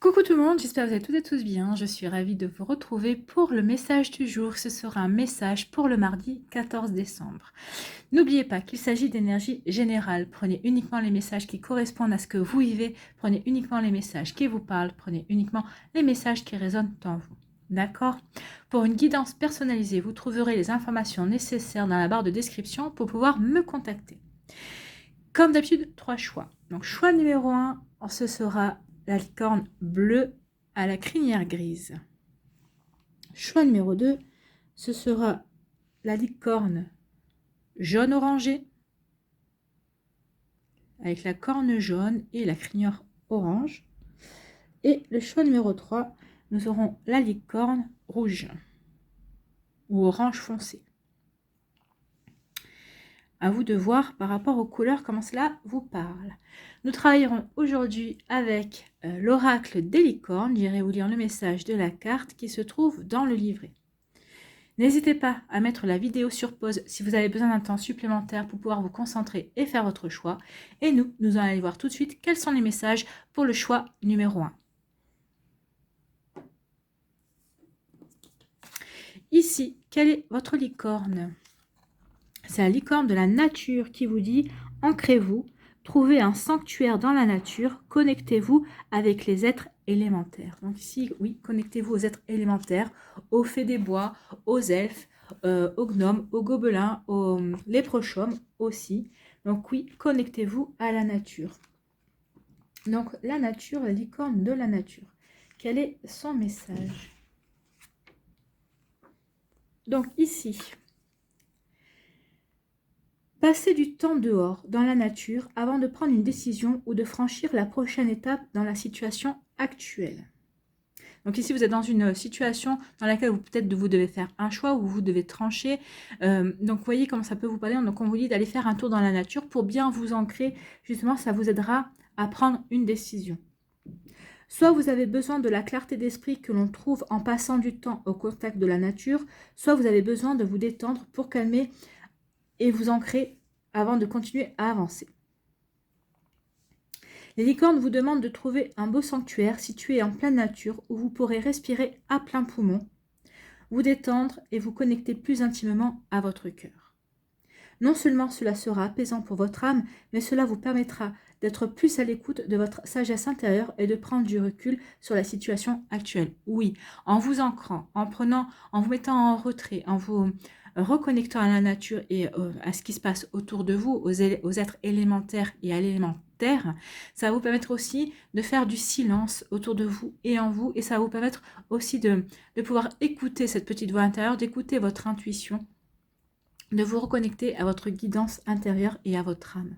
Coucou tout le monde, j'espère que vous allez toutes et tous bien. Je suis ravie de vous retrouver pour le message du jour. Ce sera un message pour le mardi 14 décembre. N'oubliez pas qu'il s'agit d'énergie générale. Prenez uniquement les messages qui correspondent à ce que vous vivez. Prenez uniquement les messages qui vous parlent. Prenez uniquement les messages qui résonnent en vous. D'accord? Pour une guidance personnalisée, vous trouverez les informations nécessaires dans la barre de description pour pouvoir me contacter. Comme d'habitude, 3 choix. Donc choix numéro 1, ce sera la licorne bleue à la crinière grise. Choix numéro 2, ce sera la licorne jaune orangé avec la corne jaune et la crinière orange. Et le choix numéro 3, nous aurons la licorne rouge ou orange foncé. À vous de voir par rapport aux couleurs comment cela vous parle. Nous travaillerons aujourd'hui avec l'oracle des licornes. J'irai vous lire le message de la carte qui se trouve dans le livret. N'hésitez pas à mettre la vidéo sur pause si vous avez besoin d'un temps supplémentaire pour pouvoir vous concentrer et faire votre choix. Et nous allons aller voir tout de suite quels sont les messages pour le choix numéro 1. Ici, quelle est votre licorne ? C'est la licorne de la nature qui vous dit « Ancrez-vous, trouvez un sanctuaire dans la nature, connectez-vous avec les êtres élémentaires. » Donc ici, oui, connectez-vous aux êtres élémentaires, aux fées des bois, aux elfes, aux gnomes, aux gobelins, aux léprochaumes aussi. Donc oui, connectez-vous à la nature. Donc la nature, la licorne de la nature. Quel est son message? Donc ici... Passez du temps dehors, dans la nature, avant de prendre une décision ou de franchir la prochaine étape dans la situation actuelle. Donc ici, vous êtes dans une situation dans laquelle peut-être vous devez faire un choix ou vous devez trancher. Donc, vous voyez comment ça peut vous parler. Donc, on vous dit d'aller faire un tour dans la nature pour bien vous ancrer. Justement, ça vous aidera à prendre une décision. Soit vous avez besoin de la clarté d'esprit que l'on trouve en passant du temps au contact de la nature, soit vous avez besoin de vous détendre pour calmer et vous ancrer avant de continuer à avancer. Les licornes vous demandent de trouver un beau sanctuaire situé en pleine nature où vous pourrez respirer à plein poumon, vous détendre et vous connecter plus intimement à votre cœur. Non seulement cela sera apaisant pour votre âme, mais cela vous permettra d'être plus à l'écoute de votre sagesse intérieure et de prendre du recul sur la situation actuelle. Oui, en vous ancrant, en vous mettant en retrait, en vous reconnectant à la nature et à ce qui se passe autour de vous, aux êtres élémentaires et à l'élémentaire, ça va vous permettre aussi de faire du silence autour de vous et en vous, et ça va vous permettre aussi de pouvoir écouter cette petite voix intérieure, d'écouter votre intuition, de vous reconnecter à votre guidance intérieure et à votre âme.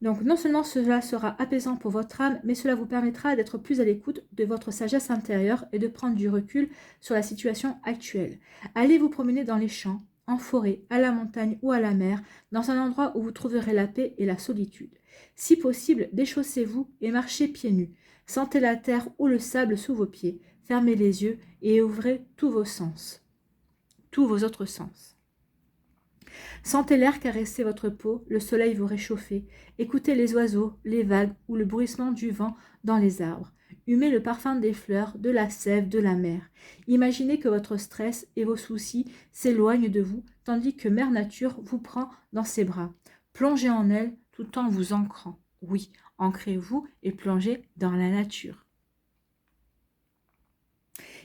Donc non seulement cela sera apaisant pour votre âme, mais cela vous permettra d'être plus à l'écoute de votre sagesse intérieure et de prendre du recul sur la situation actuelle. Allez vous promener dans les champs, en forêt, à la montagne ou à la mer, dans un endroit où vous trouverez la paix et la solitude. Si possible, déchaussez-vous et marchez pieds nus. Sentez la terre ou le sable sous vos pieds. Fermez les yeux et ouvrez tous vos sens, tous vos autres sens. Sentez l'air caresser votre peau, le soleil vous réchauffer. Écoutez les oiseaux, les vagues ou le bruissement du vent dans les arbres. Humez le parfum des fleurs, de la sève, de la mer. Imaginez que votre stress et vos soucis s'éloignent de vous, tandis que Mère Nature vous prend dans ses bras. Plongez en elle tout en vous ancrant. Oui, ancrez-vous et plongez dans la nature.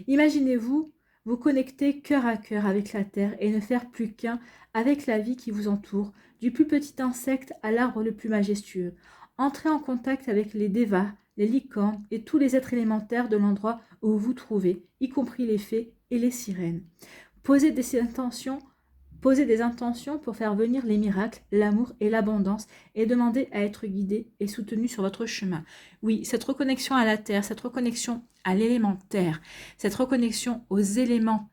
Imaginez-vous vous connecter cœur à cœur avec la terre et ne faire plus qu'un avec la vie qui vous entoure, du plus petit insecte à l'arbre le plus majestueux. Entrez en contact avec les dévas, les licornes et tous les êtres élémentaires de l'endroit où vous vous trouvez, y compris les fées et les sirènes. Posez des intentions pour faire venir les miracles, l'amour et l'abondance et demandez à être guidé et soutenu sur votre chemin. Oui, cette reconnexion à la terre, cette reconnexion à l'élémentaire, cette reconnexion aux éléments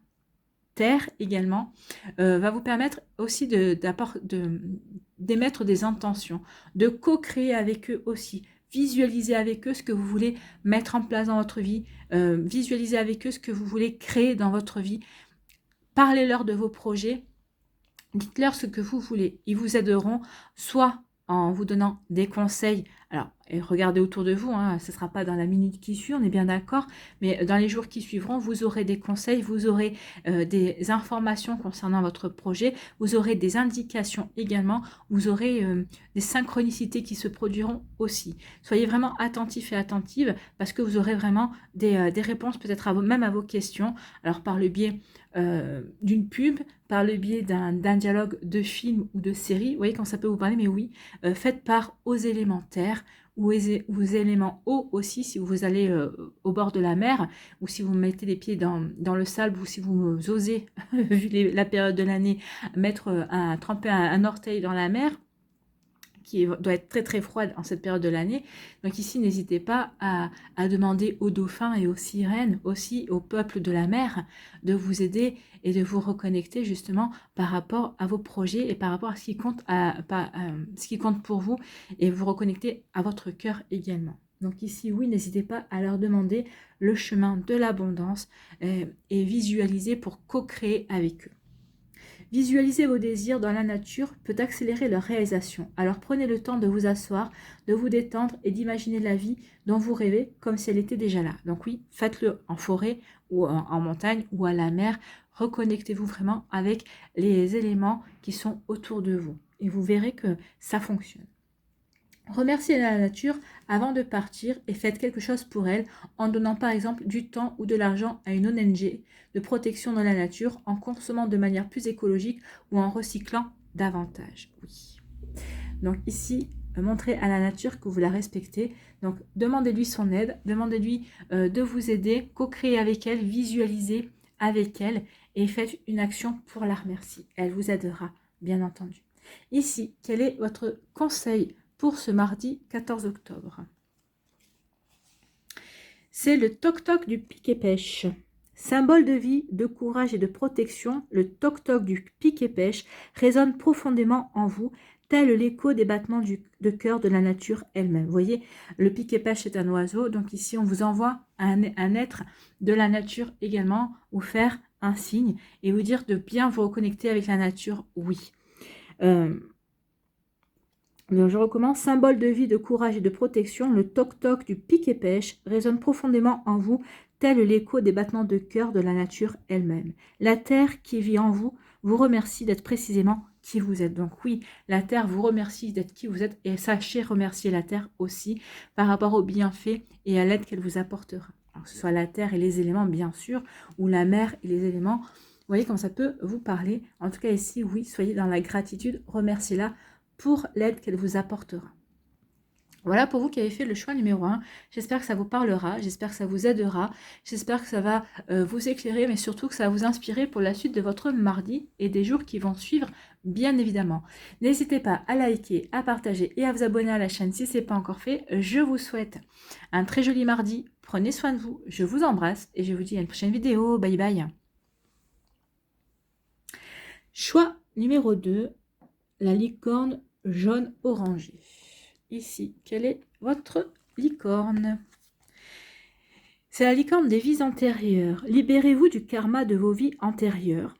terre également, va vous permettre aussi d'émettre des intentions, de co-créer avec eux aussi. Visualisez avec eux ce que vous voulez mettre en place dans votre vie, visualisez avec eux ce que vous voulez créer dans votre vie. Parlez-leur de vos projets. Dites-leur ce que vous voulez. Ils vous aideront soit en vous donnant des conseils. Alors, et regardez autour de vous, hein, ce ne sera pas dans la minute qui suit, on est bien d'accord, mais dans les jours qui suivront, vous aurez des conseils, vous aurez des informations concernant votre projet, vous aurez des indications également, vous aurez des synchronicités qui se produiront aussi. Soyez vraiment attentifs et attentives parce que vous aurez vraiment des réponses peut-être même à vos questions, alors par le biais d'une pub, par le biais d'un dialogue de film ou de série, vous voyez quand ça peut vous parler, mais oui, faites part aux élémentaires, ou aux éléments eau aussi, si vous allez au bord de la mer, ou si vous mettez les pieds dans le sable, ou si vous osez, vu la période de l'année, tremper un orteil dans la mer, qui doit être très très froide en cette période de l'année. Donc ici, n'hésitez pas à demander aux dauphins et aux sirènes, aussi au peuple de la mer, de vous aider et de vous reconnecter justement par rapport à vos projets et par rapport à ce qui compte, ce qui compte pour vous, et vous reconnecter à votre cœur également. Donc ici, oui, n'hésitez pas à leur demander le chemin de l'abondance et visualiser pour co-créer avec eux. Visualiser vos désirs dans la nature peut accélérer leur réalisation. Alors prenez le temps de vous asseoir, de vous détendre et d'imaginer la vie dont vous rêvez comme si elle était déjà là. Donc oui, faites-le en forêt ou en montagne ou à la mer. Reconnectez-vous vraiment avec les éléments qui sont autour de vous et vous verrez que ça fonctionne. Remerciez la nature avant de partir et faites quelque chose pour elle en donnant par exemple du temps ou de l'argent à une ONG de protection de la nature, en consommant de manière plus écologique ou en recyclant davantage. Oui. Donc ici, montrez à la nature que vous la respectez. Donc demandez-lui son aide, demandez-lui de vous aider, co-créez avec elle, visualisez avec elle et faites une action pour la remercier. Elle vous aidera, bien entendu. Ici, quel est votre conseil pour ce mardi 14 octobre? C'est le toc-toc du pic et pêche. Symbole de vie, de courage et de protection, le toc-toc du pic et pêche résonne profondément en vous, tel l'écho des battements de cœur de la nature elle-même. Vous voyez, le pic et pêche est un oiseau, donc ici on vous envoie un être de la nature également, vous faire un signe et vous dire de bien vous reconnecter avec la nature, oui. Donc je recommence, symbole de vie, de courage et de protection, le toc-toc du pic et pêche résonne profondément en vous, tel l'écho des battements de cœur de la nature elle-même. La terre qui vit en vous vous remercie d'être précisément qui vous êtes. Donc oui, la terre vous remercie d'être qui vous êtes et sachez remercier la terre aussi par rapport aux bienfaits et à l'aide qu'elle vous apportera. Alors que ce soit la terre et les éléments bien sûr, ou la mer et les éléments. Vous voyez comment ça peut vous parler. En tout cas ici, oui, soyez dans la gratitude, remerciez-la pour l'aide qu'elle vous apportera. Voilà pour vous qui avez fait le choix numéro 1. J'espère que ça vous parlera, j'espère que ça vous aidera, j'espère que ça va vous éclairer, mais surtout que ça va vous inspirer pour la suite de votre mardi et des jours qui vont suivre, bien évidemment. N'hésitez pas à liker, à partager et à vous abonner à la chaîne si ce n'est pas encore fait. Je vous souhaite un très joli mardi, prenez soin de vous, je vous embrasse et je vous dis à une prochaine vidéo. Bye bye. Choix numéro 2. La licorne jaune orangé. Ici, quelle est votre licorne? C'est la licorne des vies antérieures. Libérez-vous du karma de vos vies antérieures.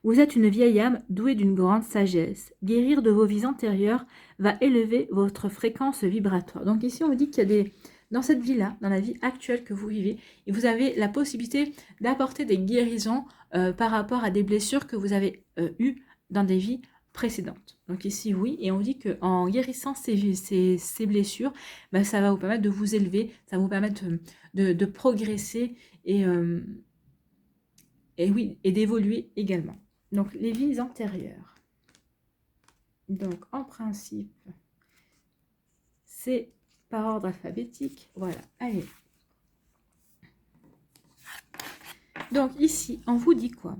Vous êtes une vieille âme douée d'une grande sagesse. Guérir de vos vies antérieures va élever votre fréquence vibratoire. Donc ici, on vous dit qu'il y a dans cette vie-là, dans la vie actuelle que vous vivez, et vous avez la possibilité d'apporter des guérisons par rapport à des blessures que vous avez eues dans des vies précédentes. Donc ici, oui, et on dit qu'en guérissant ces blessures, ben, ça va vous permettre de vous élever, ça va vous permettre de progresser et oui, et d'évoluer également. Donc, les vies antérieures. Donc, en principe, c'est par ordre alphabétique. Voilà, allez. Donc, ici, on vous dit quoi?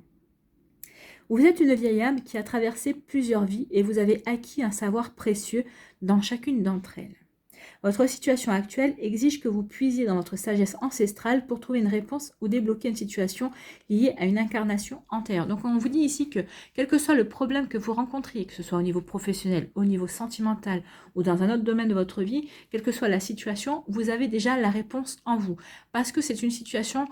Vous êtes une vieille âme qui a traversé plusieurs vies et vous avez acquis un savoir précieux dans chacune d'entre elles. Votre situation actuelle exige que vous puisiez dans votre sagesse ancestrale pour trouver une réponse ou débloquer une situation liée à une incarnation antérieure. Donc on vous dit ici que quel que soit le problème que vous rencontriez, que ce soit au niveau professionnel, au niveau sentimental ou dans un autre domaine de votre vie, quelle que soit la situation, vous avez déjà la réponse en vous. Parce que c'est une situation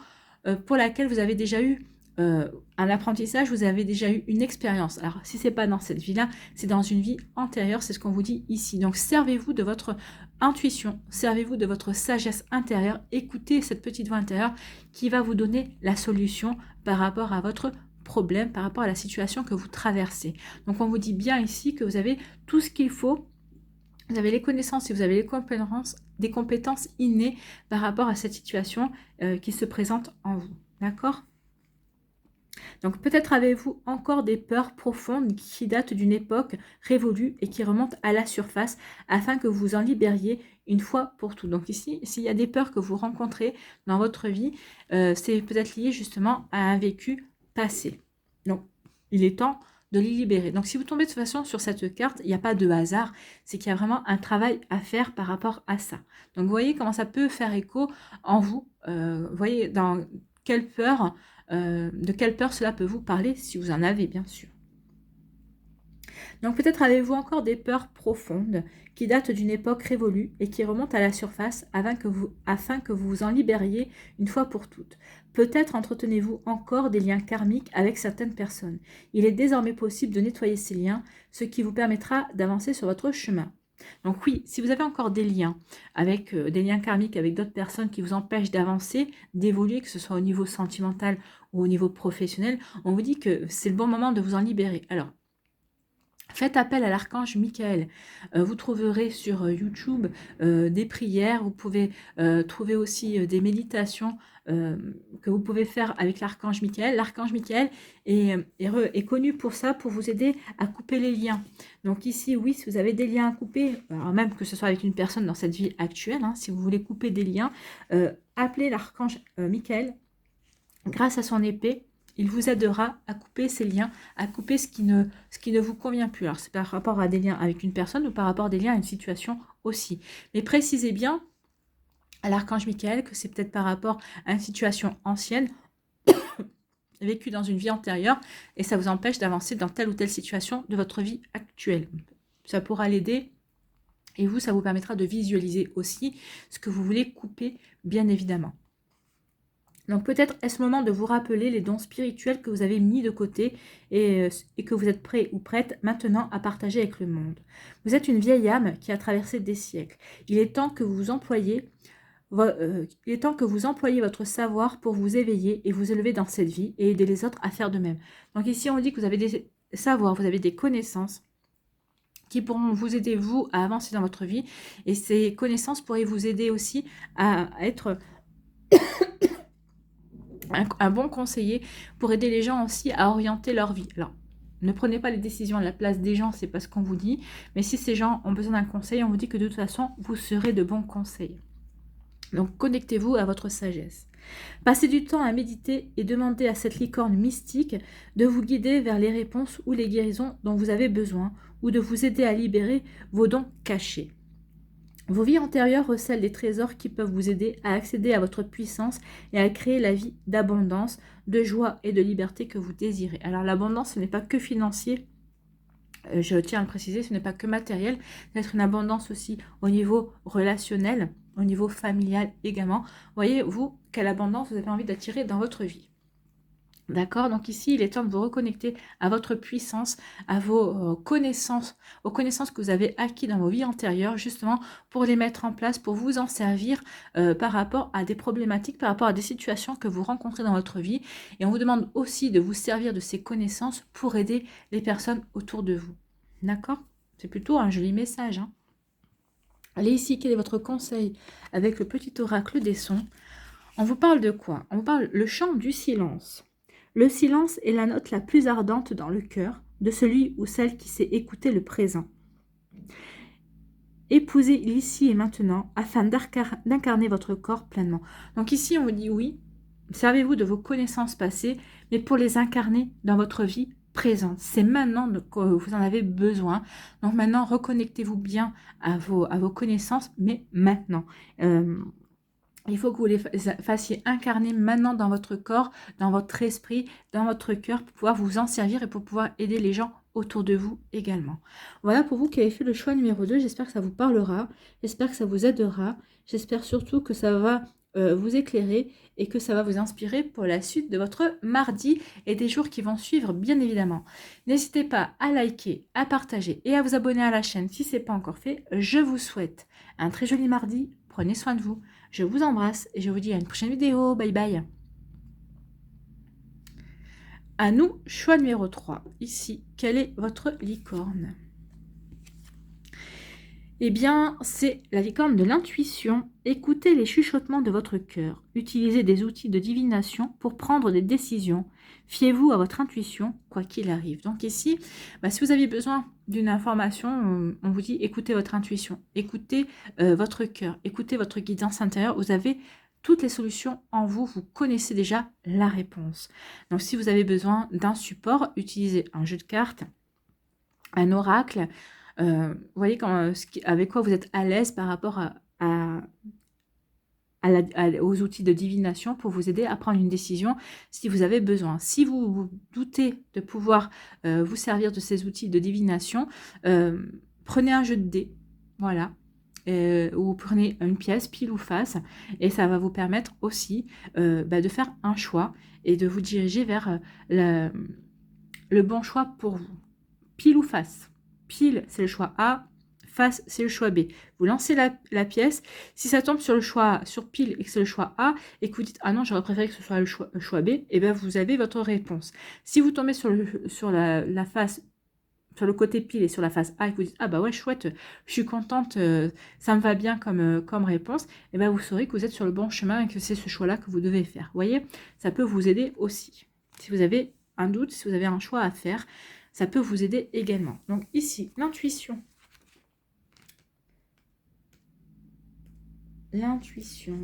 pour laquelle vous avez déjà eu un apprentissage, vous avez déjà eu une expérience. Alors, si c'est pas dans cette vie-là, c'est dans une vie antérieure, c'est ce qu'on vous dit ici. Donc, servez-vous de votre intuition, servez-vous de votre sagesse intérieure, écoutez cette petite voix intérieure qui va vous donner la solution par rapport à votre problème, par rapport à la situation que vous traversez. Donc, on vous dit bien ici que vous avez tout ce qu'il faut, vous avez les connaissances et vous avez les compétences, des compétences innées par rapport à cette situation qui se présente en vous. D'accord ? Donc peut-être avez-vous encore des peurs profondes qui datent d'une époque révolue et qui remontent à la surface afin que vous vous en libériez une fois pour toutes. Donc ici, s'il y a des peurs que vous rencontrez dans votre vie, c'est peut-être lié justement à un vécu passé. Donc il est temps de les libérer. Donc si vous tombez de toute façon sur cette carte, il n'y a pas de hasard, c'est qu'il y a vraiment un travail à faire par rapport à ça. Donc vous voyez comment ça peut faire écho en vous, vous voyez dans quelle peur, de quelle peur cela peut vous parler, si vous en avez bien sûr. Donc peut-être avez-vous encore des peurs profondes qui datent d'une époque révolue et qui remontent à la surface afin que vous vous en libériez une fois pour toutes. Peut-être entretenez-vous encore des liens karmiques avec certaines personnes. Il est désormais possible de nettoyer ces liens, ce qui vous permettra d'avancer sur votre chemin. Donc oui, si vous avez encore des liens avec des liens karmiques avec d'autres personnes qui vous empêchent d'avancer, d'évoluer, que ce soit au niveau sentimental ou au niveau professionnel, on vous dit que c'est le bon moment de vous en libérer. Alors, faites appel à l'archange Michael. Vous trouverez sur YouTube des prières. Vous pouvez trouver aussi des méditations que vous pouvez faire avec l'archange Michael. L'archange Michael est connu pour ça, pour vous aider à couper les liens. Donc ici, oui, si vous avez des liens à couper, alors même que ce soit avec une personne dans cette vie actuelle, hein, si vous voulez couper des liens, appelez l'archange Michael. Grâce à son épée, il vous aidera à couper ces liens, à couper ce qui ne vous convient plus. Alors, c'est par rapport à des liens avec une personne ou par rapport à des liens à une situation aussi. Mais précisez bien à l'archange Michael que c'est peut-être par rapport à une situation ancienne, vécue dans une vie antérieure, et ça vous empêche d'avancer dans telle ou telle situation de votre vie actuelle. Ça pourra l'aider, et vous, ça vous permettra de visualiser aussi ce que vous voulez couper, bien évidemment. Donc peut-être est-ce le moment de vous rappeler les dons spirituels que vous avez mis de côté et que vous êtes prêt ou prête maintenant à partager avec le monde. Vous êtes une vieille âme qui a traversé des siècles. Il est temps que vous employiez votre savoir pour vous éveiller et vous élever dans cette vie et aider les autres à faire de même. Donc ici on dit que vous avez des savoirs, vous avez des connaissances qui pourront vous aider vous à avancer dans votre vie, et ces connaissances pourraient vous aider aussi à être un bon conseiller pour aider les gens aussi à orienter leur vie. Alors, ne prenez pas les décisions à la place des gens, c'est pas ce qu'on vous dit, mais si ces gens ont besoin d'un conseil, on vous dit que de toute façon, vous serez de bons conseils. Donc, connectez-vous à votre sagesse. Passez du temps à méditer et demandez à cette licorne mystique de vous guider vers les réponses ou les guérisons dont vous avez besoin, ou de vous aider à libérer vos dons cachés. Vos vies antérieures recèlent des trésors qui peuvent vous aider à accéder à votre puissance et à créer la vie d'abondance, de joie et de liberté que vous désirez. Alors l'abondance, ce n'est pas que financier, je tiens à le préciser, ce n'est pas que matériel, c'est être une abondance aussi au niveau relationnel, au niveau familial également. Voyez, vous, quelle abondance vous avez envie d'attirer dans votre vie. D'accord, donc ici, il est temps de vous reconnecter à votre puissance, à vos connaissances, aux connaissances que vous avez acquises dans vos vies antérieures, justement pour les mettre en place, pour vous en servir par rapport à des problématiques, par rapport à des situations que vous rencontrez dans votre vie. Et on vous demande aussi de vous servir de ces connaissances pour aider les personnes autour de vous. D'accord? C'est plutôt un joli message. Hein. Allez ici, quel est votre conseil avec le petit oracle des sons? On vous parle de quoi? On vous parle le chant du silence. Le silence est la note la plus ardente dans le cœur de celui ou celle qui sait écouter le présent. Épousez l'ici et maintenant afin d'incarner votre corps pleinement. Donc ici, on vous dit oui, servez-vous de vos connaissances passées, mais pour les incarner dans votre vie présente. C'est maintenant que vous en avez besoin. Donc maintenant, reconnectez-vous bien à vos connaissances, mais maintenant. Il faut que vous les fassiez incarner maintenant dans votre corps, dans votre esprit, dans votre cœur, pour pouvoir vous en servir et pour pouvoir aider les gens autour de vous également. Voilà pour vous qui avez fait le choix numéro 2. J'espère que ça vous parlera. J'espère que ça vous aidera. J'espère surtout que ça va vous éclairer et que ça va vous inspirer pour la suite de votre mardi et des jours qui vont suivre, bien évidemment. N'hésitez pas à liker, à partager et à vous abonner à la chaîne si ce n'est pas encore fait. Je vous souhaite un très joli mardi. Prenez soin de vous. Je vous embrasse et je vous dis à une prochaine vidéo. Bye bye. À nous, choix numéro 3. Ici, quelle est votre licorne? Eh bien, c'est la licorne de l'intuition. Écoutez les chuchotements de votre cœur. Utilisez des outils de divination pour prendre des décisions. Fiez-vous à votre intuition, quoi qu'il arrive. Donc ici, si vous avez besoin d'une information, on vous dit écoutez votre intuition, écoutez votre cœur, écoutez votre guidance intérieure. Vous avez toutes les solutions en vous, vous connaissez déjà la réponse. Donc si vous avez besoin d'un support, utilisez un jeu de cartes, un oracle. Vous voyez avec quoi vous êtes à l'aise par rapport aux outils de divination pour vous aider à prendre une décision si vous avez besoin. Si vous vous doutez de pouvoir vous servir de ces outils de divination, prenez un jeu de dés, voilà, ou prenez une pièce, pile ou face, et ça va vous permettre aussi de faire un choix et de vous diriger vers le bon choix pour vous. Pile ou face. Pile, c'est le choix A. Face, c'est le choix B. Vous lancez la pièce. Si ça tombe sur pile et que c'est le choix A, et que vous dites, ah non, j'aurais préféré que ce soit le choix B, et bien vous avez votre réponse. Si vous tombez sur la face, sur le côté pile et sur la face A, et que vous dites, ah bah ouais, chouette, je suis contente, ça me va bien comme réponse, et bien vous saurez que vous êtes sur le bon chemin et que c'est ce choix-là que vous devez faire. Vous voyez, ça peut vous aider aussi. Si vous avez un doute, si vous avez un choix à faire, ça peut vous aider également. Donc ici, l'intuition. L'intuition.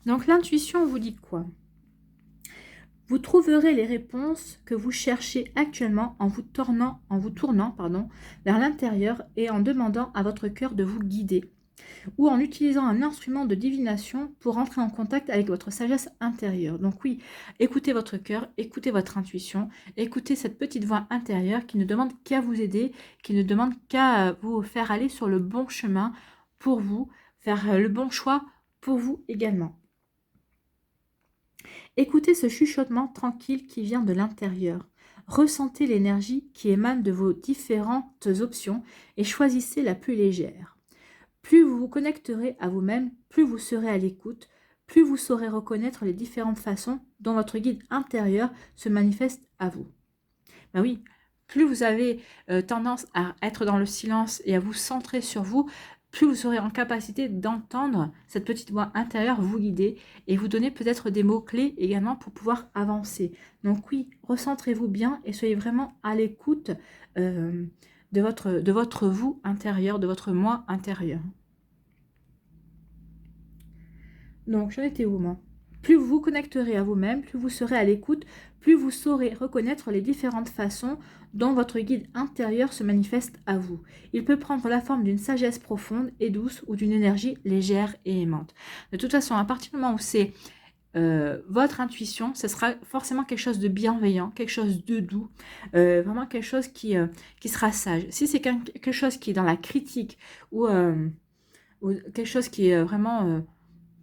Donc l'intuition vous dit quoi? Vous trouverez les réponses que vous cherchez actuellement en vous tournant vers l'intérieur et en demandant à votre cœur de vous guider, ou en utilisant un instrument de divination pour entrer en contact avec votre sagesse intérieure. Donc oui, écoutez votre cœur, écoutez votre intuition, écoutez cette petite voix intérieure qui ne demande qu'à vous aider, qui ne demande qu'à vous faire aller sur le bon chemin pour vous, faire le bon choix pour vous également. Écoutez ce chuchotement tranquille qui vient de l'intérieur. Ressentez l'énergie qui émane de vos différentes options et choisissez la plus légère. Plus vous vous connecterez à vous-même, plus vous serez à l'écoute, plus vous saurez reconnaître les différentes façons dont votre guide intérieur se manifeste à vous. Ben oui, plus vous avez tendance à être dans le silence et à vous centrer sur vous, plus vous serez en capacité d'entendre cette petite voix intérieure vous guider et vous donner peut-être des mots-clés également pour pouvoir avancer. Donc oui, recentrez-vous bien et soyez vraiment à l'écoute de votre vous intérieur, de votre moi intérieur. Donc, j'en étais où, moi? Plus vous vous connecterez à vous-même, plus vous serez à l'écoute, plus vous saurez reconnaître les différentes façons dont votre guide intérieur se manifeste à vous. Il peut prendre la forme d'une sagesse profonde et douce ou d'une énergie légère et aimante. De toute façon, à partir du moment où c'est votre intuition, ce sera forcément quelque chose de bienveillant, quelque chose de doux, vraiment quelque chose qui sera sage. Si c'est quelque chose qui est dans la critique ou quelque chose qui est vraiment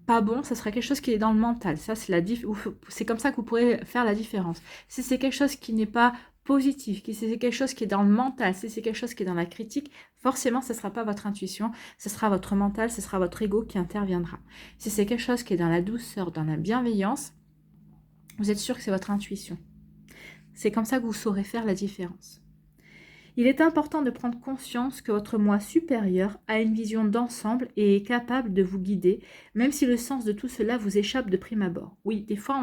pas bon, ça sera quelque chose qui est dans le mental. Ça, c'est comme ça que vous pourrez faire la différence. Si c'est quelque chose qui n'est pas positif, si c'est quelque chose qui est dans le mental, si c'est quelque chose qui est dans la critique, forcément, ce ne sera pas votre intuition, ce sera votre mental, ce sera votre ego qui interviendra. Si c'est quelque chose qui est dans la douceur, dans la bienveillance, vous êtes sûr que c'est votre intuition. C'est comme ça que vous saurez faire la différence. Il est important de prendre conscience que votre moi supérieur a une vision d'ensemble et est capable de vous guider, même si le sens de tout cela vous échappe de prime abord. Oui, des fois,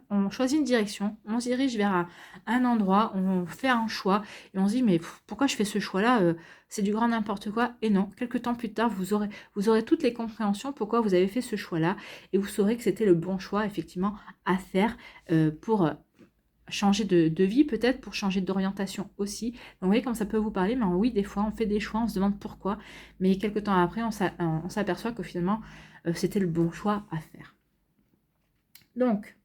on choisit une direction, on se dirige vers un endroit, on fait un choix, et on se dit, mais pourquoi je fais ce choix-là c'est du grand n'importe quoi. Et non, quelques temps plus tard, vous aurez toutes les compréhensions pourquoi vous avez fait ce choix-là, et vous saurez que c'était le bon choix, effectivement, à faire pour changer de vie peut-être, pour changer d'orientation aussi. Donc vous voyez comme ça peut vous parler, mais oui, des fois on fait des choix, on se demande pourquoi, mais quelques temps après on s'aperçoit que finalement c'était le bon choix à faire. Donc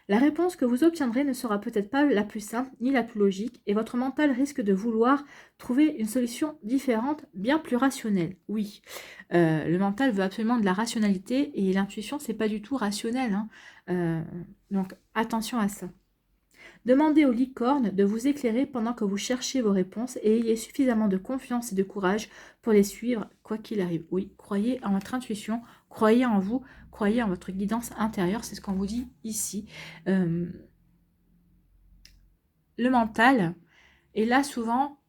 La réponse que vous obtiendrez ne sera peut-être pas la plus simple ni la plus logique et votre mental risque de vouloir trouver une solution différente, bien plus rationnelle. Oui, le mental veut absolument de la rationalité et l'intuition, c'est pas du tout rationnel, hein. Donc attention à ça. Demandez aux licornes de vous éclairer pendant que vous cherchez vos réponses et ayez suffisamment de confiance et de courage pour les suivre quoi qu'il arrive. Oui, croyez en votre intuition, croyez en vous, croyez en votre guidance intérieure, c'est ce qu'on vous dit ici. Le mental est là souvent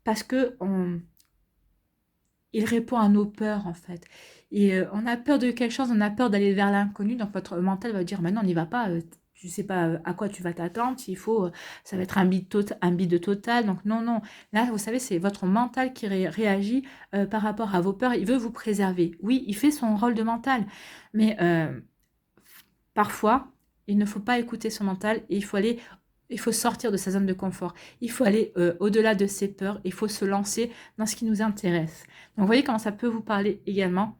parce que il répond à nos peurs en fait. Et on a peur de quelque chose, on a peur d'aller vers l'inconnu, donc votre mental va dire, maintenant on n'y va pas, tu sais pas à quoi tu vas t'attendre, s'il faut, ça va être un bide total, donc non, non. Là, vous savez, c'est votre mental qui réagit par rapport à vos peurs, il veut vous préserver. Oui, il fait son rôle de mental, mais parfois, il ne faut pas écouter son mental et il faut sortir de sa zone de confort. Il faut aller au-delà de ses peurs. Il faut se lancer dans ce qui nous intéresse. Donc, vous voyez comment ça peut vous parler également.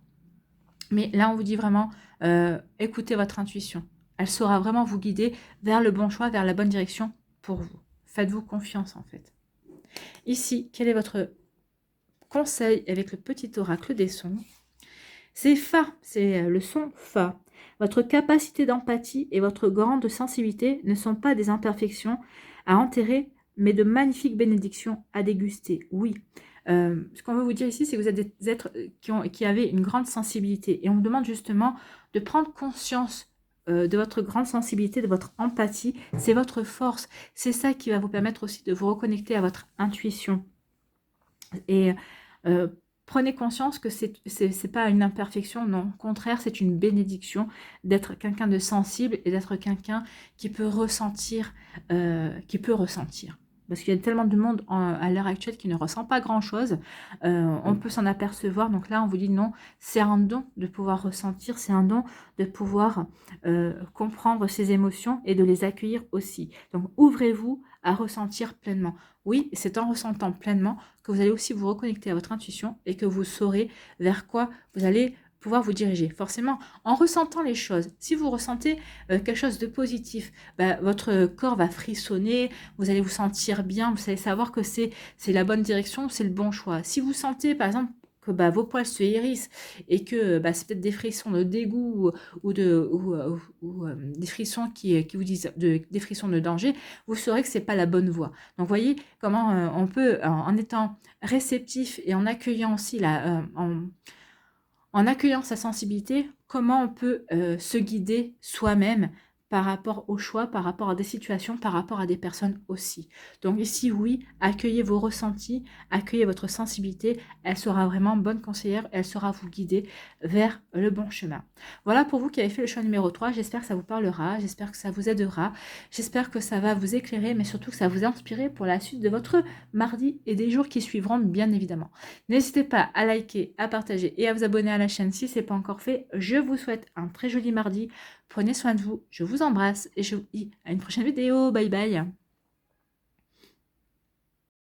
Mais là, on vous dit vraiment, écoutez votre intuition. Elle saura vraiment vous guider vers le bon choix, vers la bonne direction pour vous. Faites-vous confiance, en fait. Ici, quel est votre conseil avec le petit oracle des sons? C'est Fa, c'est le son Fa. Votre capacité d'empathie et votre grande sensibilité ne sont pas des imperfections à enterrer, mais de magnifiques bénédictions à déguster. Oui. Ce qu'on veut vous dire ici, c'est que vous êtes des êtres qui avaient une grande sensibilité. Et on vous demande justement de prendre conscience de votre grande sensibilité, de votre empathie. C'est votre force. C'est ça qui va vous permettre aussi de vous reconnecter à votre intuition. Et prenez conscience que c'est pas une imperfection, non. Au contraire, c'est une bénédiction d'être quelqu'un de sensible et d'être quelqu'un qui peut ressentir, Parce qu'il y a tellement de monde à l'heure actuelle qui ne ressent pas grand-chose. On peut s'en apercevoir. Donc là, on vous dit non, c'est un don de pouvoir ressentir, c'est un don de pouvoir comprendre ses émotions et de les accueillir aussi. Donc ouvrez-vous à ressentir pleinement. Oui, c'est en ressentant pleinement que vous allez aussi vous reconnecter à votre intuition et que vous saurez vers quoi vous allez pouvoir vous diriger. Forcément, en ressentant les choses, si vous ressentez quelque chose de positif, votre corps va frissonner, vous allez vous sentir bien, vous allez savoir que c'est la bonne direction, c'est le bon choix. Si vous sentez, par exemple, que vos poils se hérissent et que c'est peut-être des frissons de dégoût ou des frissons qui vous disent des frissons de danger, vous saurez que c'est pas la bonne voie. Donc voyez comment on peut, en étant réceptif et en accueillant aussi en accueillant sa sensibilité, comment on peut se guider soi-même par rapport aux choix, par rapport à des situations, par rapport à des personnes aussi. Donc ici, oui, accueillez vos ressentis, accueillez votre sensibilité, elle sera vraiment bonne conseillère, elle saura vous guider vers le bon chemin. Voilà pour vous qui avez fait le choix numéro 3, j'espère que ça vous parlera, j'espère que ça vous aidera, j'espère que ça va vous éclairer, mais surtout que ça va vous inspirer pour la suite de votre mardi et des jours qui suivront, bien évidemment. N'hésitez pas à liker, à partager et à vous abonner à la chaîne si ce n'est pas encore fait. Je vous souhaite un très joli mardi. Prenez soin de vous. Je vous embrasse et je vous dis à une prochaine vidéo. Bye bye.